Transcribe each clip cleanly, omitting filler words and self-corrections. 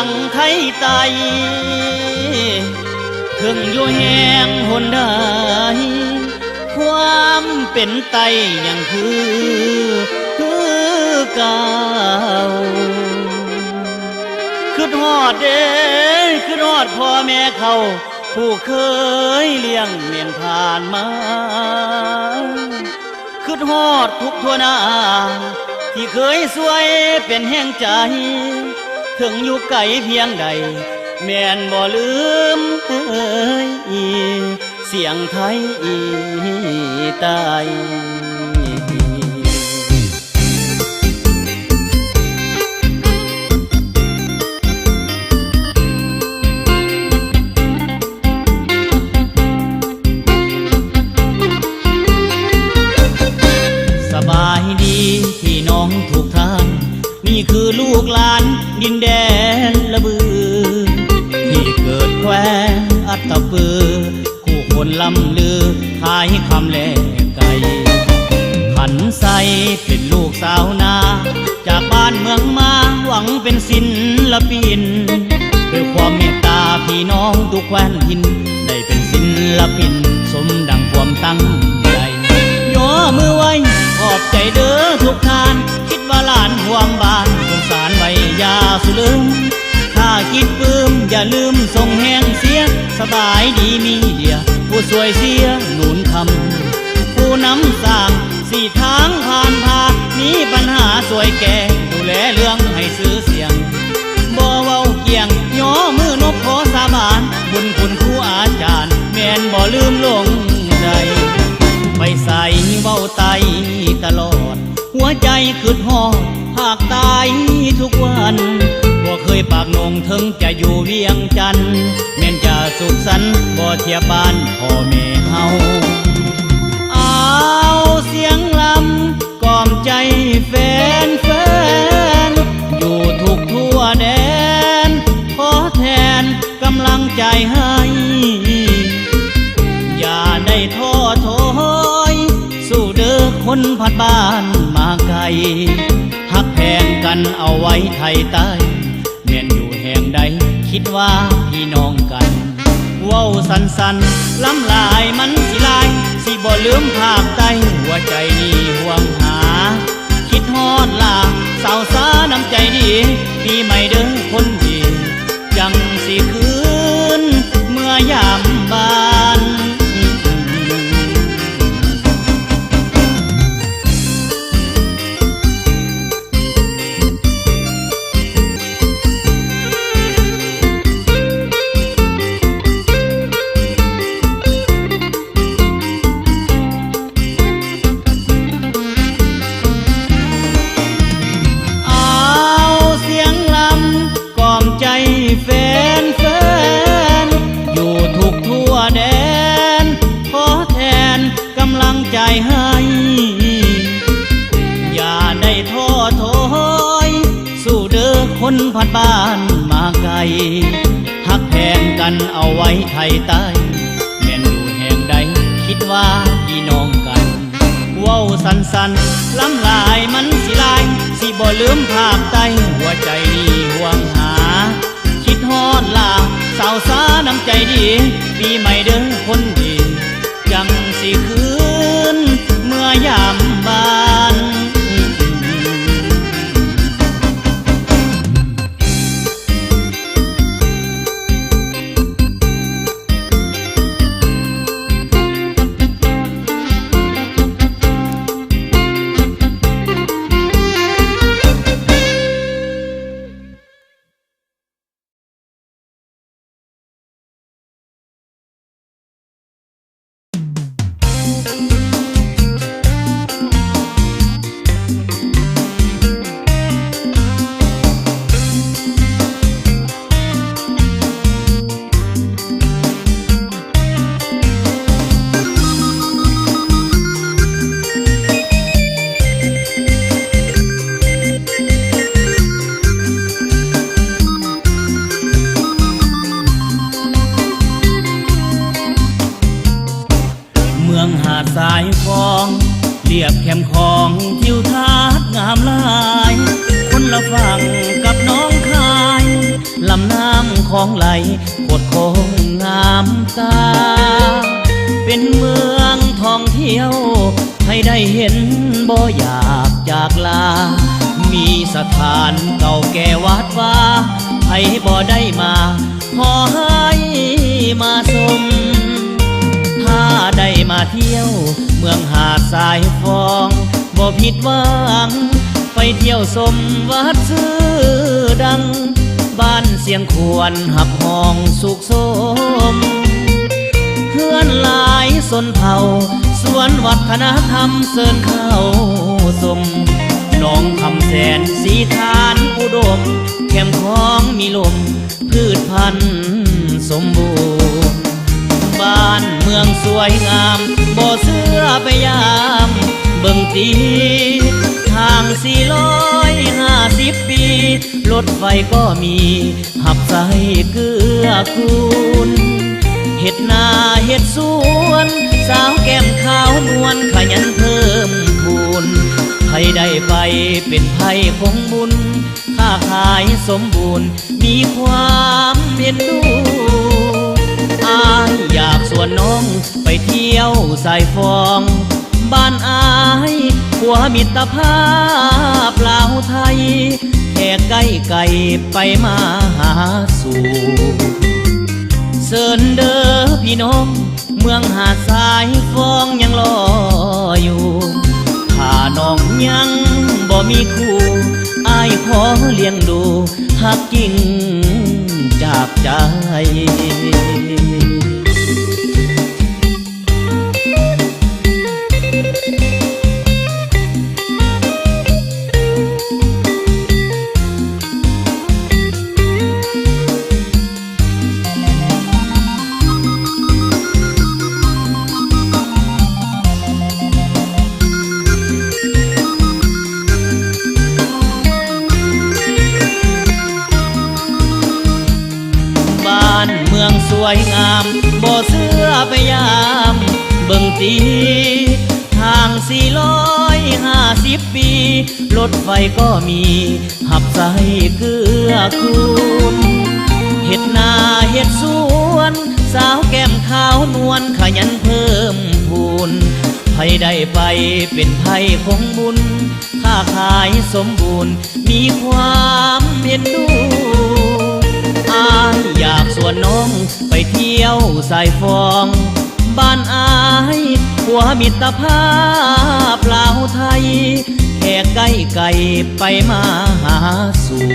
งไทยไตถึงอยู่แห่งหนใดความเป็นไตยังคือเก่าคือฮอดเด้คือฮอดพ่อแม่เขาผู้เคยเลี้ยงเมียนผ่านมาคือฮอดทุกทั่วหน้าที่เคยสวยเป็นแห่งใจถึงอยู่ไกลเพียงใดแม่นบ่ลืมเสียงไทยใต้สบายดีพี่น้องทุกท่านนี่คือลูกหลานดินแดนละบือที่เกิดแคว้นอัตตปือคู่คนลำลือขายคำแลกไก่ขันใสเป็นลูกสาวนาจากบ้านเมืองมาหวังเป็นศิลปินด้วยความเมตตาพี่น้องทุกแคว้นทินได้เป็นศิลปินสมดังความตั้งใจย่อมือไว้ขอบใจเด้อทุกท่านคิดว่าหลานห่วงบ้านสงสารไว้อย่าสุลืมถ้าคิดปื้มอย่าลืมส่งแห้งเสียสบายดีมีเดียผู้สวยเสียหนุนคำผู้นำสร้างสี่ทางผ่านพามีปัญหาสวยแก่ดูแลเรื่องให้ซื้อเสียงบ่เว้าเกี่ยงย่อมือนบขอสาบานบุญคุณครูอาจารย์แม่นบ่ลืมลงใจไปใส่เว้าไตตลอดหัวใจคืดฮอดภาคใต้ทุกวันบ่เคยปากนงถึงจะอยู่เวียงจันทน์แม่นจะสุขสันต์บ่เทียบบ้านพ่อแม่เฮาเอาเสียงลำกล่อมใจแฟนอยู่ทุกทั่วแดนขอแทนกำลังใจให้อย่าได้ท้อถอยสู้เด้อคนพัดบ้านมาไกลหักแพงกันเอาไว้ไทยใต้แม่นอยู่แห่งใดคิดว่าพี่น้องกันเว้าสันๆล้ำลายมันสิลายสิบ่ลืมภาคใต้หัวใจนี่ห่วงหาคิดฮอดลาสาวสาน้ำใจดีปีใหม่เด้อคนดีจังสิคืนเมื่อยามบ้านแฟนอยู่ทุกทั่วแดนขอแทนกำลังใจให้อย่าได้ท้อถอยสู้เด้อคนพัดบ้านมาไกลหักแพงกันเอาไว้ไทยใต้แม่นอยู่แห่งใดคิดว่าพี่น้องกันเว้าสันๆล้ำลายมันสิลายสิบ่ลืมภาคใต้หัวใจนี่ห่วงหาคิดฮอดลาสาวสาน้ำใจดีปีใหม่เด้อคนดีจังสิคืนเมื่อยามบ้านสายฟองเรียบแคมคองทิวทัศน์งามลายคนละฝั่งกับน้องคายล ลำน้ำของไหลโคดโคงงามตาเป็นเมืองท่องเที่ยวให้ได้เห็นบ่อยากจากลามีสถานเก่าแก่วัดว่าให้บ่ได้มาขอให้มาชมถ้าได้มาเที่ยวเมืองหาดทรายฟองบ่ผิดหวังไปเที่ยวชมวัดชื่อดังบ้านเสียงควรหับห้องสุขสมเพื่อนหลายสนเผ่าสวนวัฒนธรรมเสินเข้าสมน้องคำแสนสีทานอุดมแคมของมีลมพืชพันธุ์สมบูรณ์บ้านเมืองสวยงามบ่เสื้อไปยามเบิ่งตีทาง450 ปีรถไฟก็มีหับใส่เกื้อกูลเฮ็ดนาเฮ็ดสวนสาวแก้มขาวนวลขยันเพิ่มพูนให้ได้ไปเป็นไผ่คงบุญค้าขายสมบูรณ์มีความเอ็นดูอายอยากชวนน้องไปเที่ยวสายฟองบ้านอายขัวมิตรภาพลาวไทยแค่ใกล้ไกลไปมาหาสู่เสินเด้อพี่น้องเมืองหาดทรายฟองยังรออยู่ถ้าน้องยังบ่มีคู่อายขอเลี้ยงดูหักกิ่งจากใจเมืองสวยงามบ่เสื้อไปยามเบิ่งตีทาง450 ปีรถไฟก็มีหับใส่เกื้อกูลเฮ็ดนาเฮ็ดสวนสาวแก้มขาวนวลขยันเพิ่มพูนให้ได้ไปเป็นไผ่คงบุญค้าขายสมบูรณ์มีความเอ็นดูอายอยากชวนน้องไปเที่ยวสายฟองบ้านอายขัวมิตรภาพลาวไทยแค่ใกล้ไกลไปมาหาสู่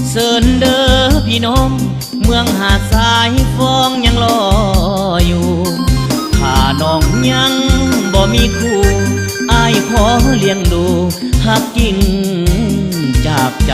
เสินเด้อพี่น้องเมืองหาดทรายฟองยังรออยู่ถ้าน้องยังบ่มีคู่อายขอเลี้ยงดูหักกิ่งจากใจ